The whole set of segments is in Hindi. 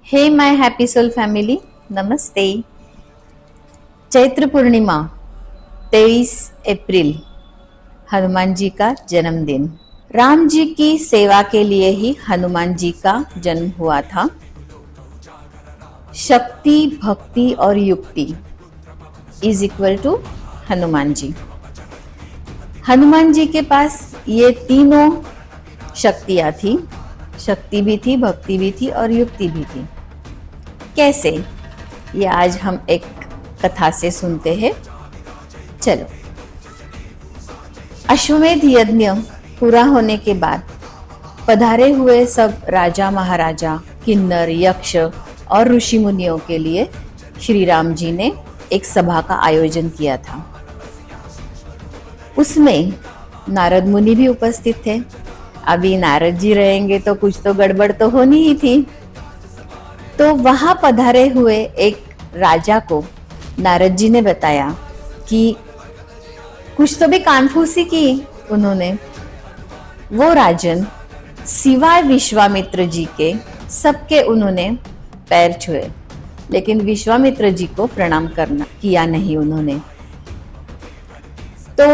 Hey my happy soul family, नमस्ते। चैत्र पूर्णिमा 23 अप्रैल, हनुमान जी का जन्मदिन। राम जी की सेवा के लिए ही हनुमान जी का जन्म हुआ था। शक्ति, भक्ति और युक्ति is equal to Hanuman ji. Hanuman ji के पास ये तीनों शक्तियां थी। शक्ति भी थी, भक्ति भी थी और युक्ति भी थी। कैसे, ये आज हम एक कथा से सुनते हैं। चलो। अश्वमेध यज्ञ पूरा होने के बाद पधारे हुए सब राजा महाराजा, किन्नर, यक्ष और ऋषि मुनियों के लिए श्री राम जी ने एक सभा का आयोजन किया था। उसमें नारद मुनि भी उपस्थित थे। अभी नारद जी रहेंगे तो कुछ तो गड़बड़ तो होनी ही थी। तो वहां पधारे हुए एक राजा को नारद जी ने बताया कि कुछ तो भी कानफूसी की उन्होंने। वो राजन सिवाय विश्वामित्र जी के सबके उन्होंने पैर छुए, लेकिन विश्वामित्र जी को प्रणाम करना किया नहीं उन्होंने। तो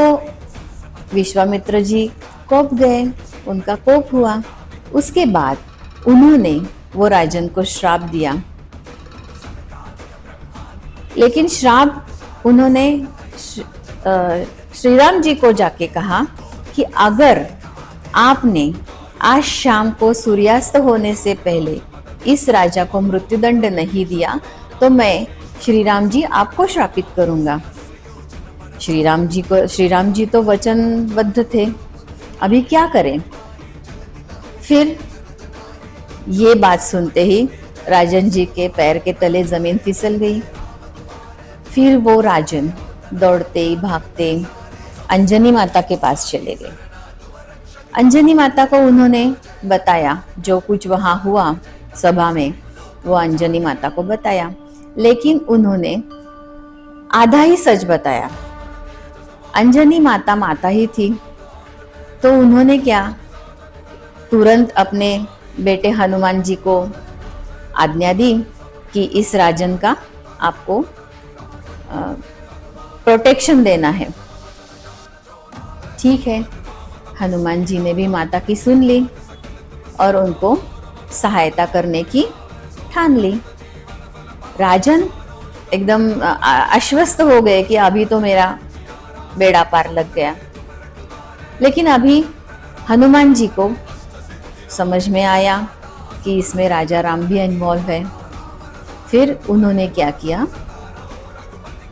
विश्वामित्र जी कोप गए, उनका कोप हुआ। उसके बाद उन्होंने वो राजन को श्राप दिया, लेकिन श्राप उन्होंने श्री राम जी को जाके कहा कि अगर आपने आज शाम को सूर्यास्त होने से पहले इस राजा को मृत्युदंड नहीं दिया तो मैं श्री राम जी आपको श्रापित करूंगा। श्री राम जी तो वचनबद्ध थे, अभी क्या करें। फिर ये बात सुनते ही राजन जी के पैर के तले जमीन फिसल गई। फिर वो राजन दौड़ते भागते अंजनी माता के पास चले गए। अंजनी माता को उन्होंने बताया जो कुछ वहां हुआ सभा में, वो अंजनी माता को बताया, लेकिन उन्होंने आधा ही सच बताया। अंजनी माता माता ही थी, तो उन्होंने क्या, तुरंत अपने बेटे हनुमान जी को आज्ञा दी कि इस राजन का आपको प्रोटेक्शन देना है। ठीक है, हनुमान जी ने भी माता की सुन ली और उनको सहायता करने की ठान ली। राजन एकदम आश्वस्त हो गए कि अभी तो मेरा बेड़ा पार लग गया। लेकिन अभी हनुमान जी को समझ में आया कि इसमें राजा राम भी इन्वॉल्व है। फिर उन्होंने क्या किया,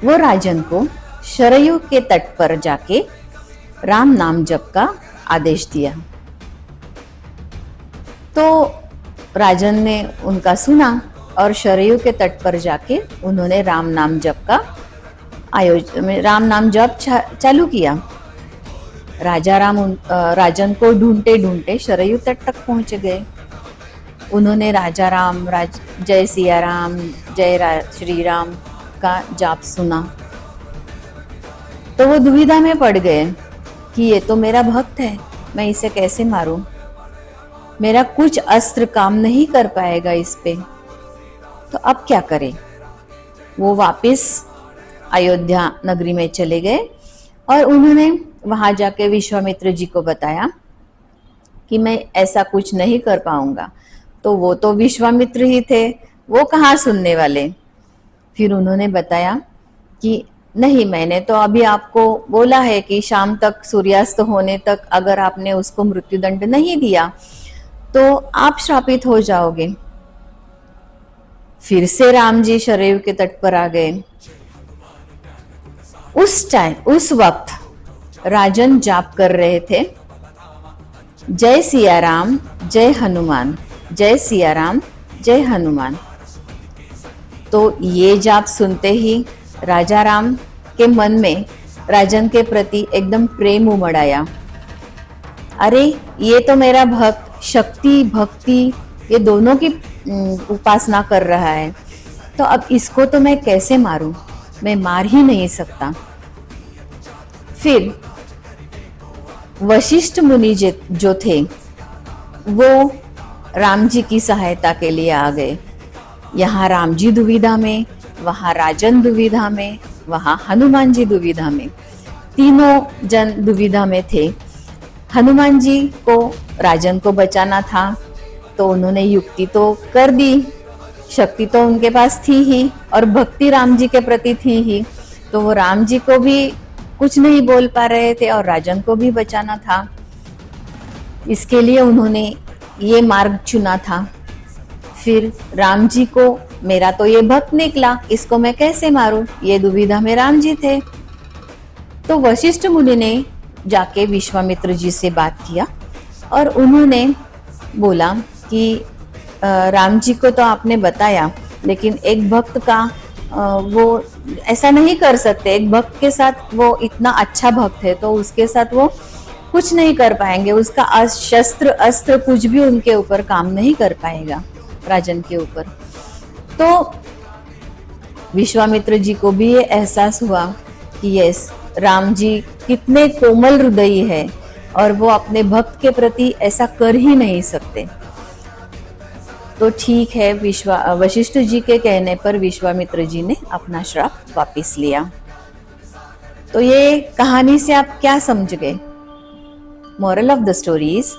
वो राजन को शरयू के तट पर जाके राम नाम जप का आदेश दिया। तो राजन ने उनका सुना और शरयू के तट पर जाके उन्होंने राम नाम जप का राम नाम जप चालू किया। राजन को ढूंढते ढूंढते शरयू तट तक पहुंच गए। उन्होंने राजा राम, जय सिया राम, श्री राम का जाप सुना तो वो दुविधा में पड़ गए कि ये तो मेरा भक्त है, मैं इसे कैसे मारूं, मेरा कुछ अस्त्र काम नहीं कर पाएगा इस पे, तो अब क्या करें। वो वापस अयोध्या नगरी में चले गए और उन्होंने वहां जाके विश्वामित्र जी को बताया कि मैं ऐसा कुछ नहीं कर पाऊंगा। तो वो तो विश्वामित्र ही थे, वो कहाँ सुनने वाले। फिर उन्होंने बताया कि नहीं, मैंने तो अभी आपको बोला है कि शाम तक, सूर्यास्त होने तक अगर आपने उसको मृत्युदंड नहीं दिया तो आप श्रापित हो जाओगे। फिर से राम जी शरयू के तट पर आ गए। उस वक्त राजन जाप कर रहे थे, जय सिया राम जय हनुमान, जय सिया राम जय हनुमान। तो ये जाप सुनते ही राजा राम के मन में राजन के प्रति एकदम प्रेम उमड़ आया। अरे, ये तो मेरा भक्त शक्ति भक्ति ये दोनों की उपासना कर रहा है, तो अब इसको तो मैं कैसे मारूं, मैं मार ही नहीं सकता। फिर वशिष्ठ मुनि जो थे वो राम जी की सहायता के लिए आ गए यहाँ राम जी दुविधा में, वहाँ राजन दुविधा में, वहाँ हनुमान जी दुविधा में, तीनों जन दुविधा में थे। हनुमान जी को राजन को बचाना था तो उन्होंने युक्ति तो कर दी, शक्ति तो उनके पास थी ही और भक्ति राम जी के प्रति थी ही, तो वो राम जी को भी कुछ नहीं बोल पा रहे थे और राजन को भी बचाना था। इसके लिए उन्होंने ये मार्ग चुना था। फिर राम जी को, मेरा तो ये भक्त निकला, इसको मैं कैसे मारूं, ये दुविधा में राम जी थे। तो वशिष्ठ मुनि ने जाके विश्वामित्र जी से बात किया और उन्होंने बोला कि राम जी को तो आपने बताया, लेकिन एक भक्त का वो ऐसा नहीं कर सकते, एक भक्त के साथ, वो इतना अच्छा भक्त है तो उसके साथ वो कुछ नहीं कर पाएंगे, उसका शस्त्र अस्त्र कुछ भी उनके ऊपर काम नहीं कर पाएगा, राजन के ऊपर। तो विश्वामित्र जी को भी ये एहसास हुआ कि यस, राम जी कितने कोमल हृदयी है और वो अपने भक्त के प्रति ऐसा कर ही नहीं सकते। तो ठीक है, वशिष्ठ जी के कहने पर विश्वामित्र जी ने अपना श्राप वापस लिया। तो ये कहानी से आप क्या समझ गए? Moral of the story is,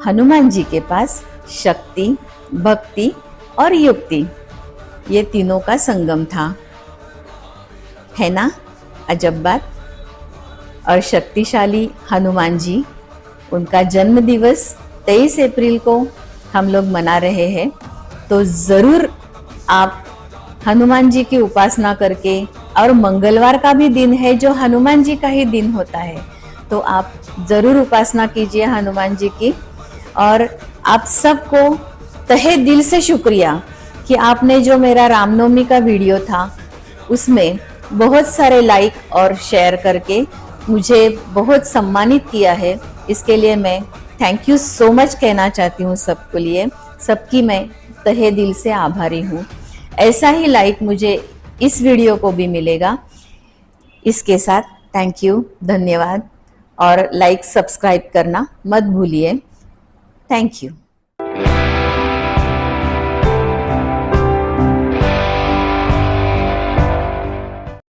Hanuman ji के पास शक्ति, भक्ति और युक्ति, ये तीनों का संगम था, है ना? अजब बात। और शक्तिशाली हनुमान जी, उनका जन्म दिवस 23 अप्रैल को हम लोग मना रहे हैं, तो जरूर आप हनुमान जी की उपासना करके, और मंगलवार का भी दिन है जो हनुमान जी का ही दिन होता है, तो आप जरूर उपासना कीजिए हनुमान जी की। और आप सबको तहे दिल से शुक्रिया कि आपने जो मेरा रामनवमी का वीडियो था उसमें बहुत सारे लाइक और शेयर करके मुझे बहुत सम्मानित किया है। इसके लिए मैं थैंक यू सो मच कहना चाहती हूँ सबके लिए, सबकी मैं तहे दिल से आभारी हूँ। ऐसा ही लाइक मुझे इस वीडियो को भी मिलेगा। इसके साथ थैंक यू, धन्यवाद, और लाइक सब्सक्राइब करना मत भूलिए। Thank you.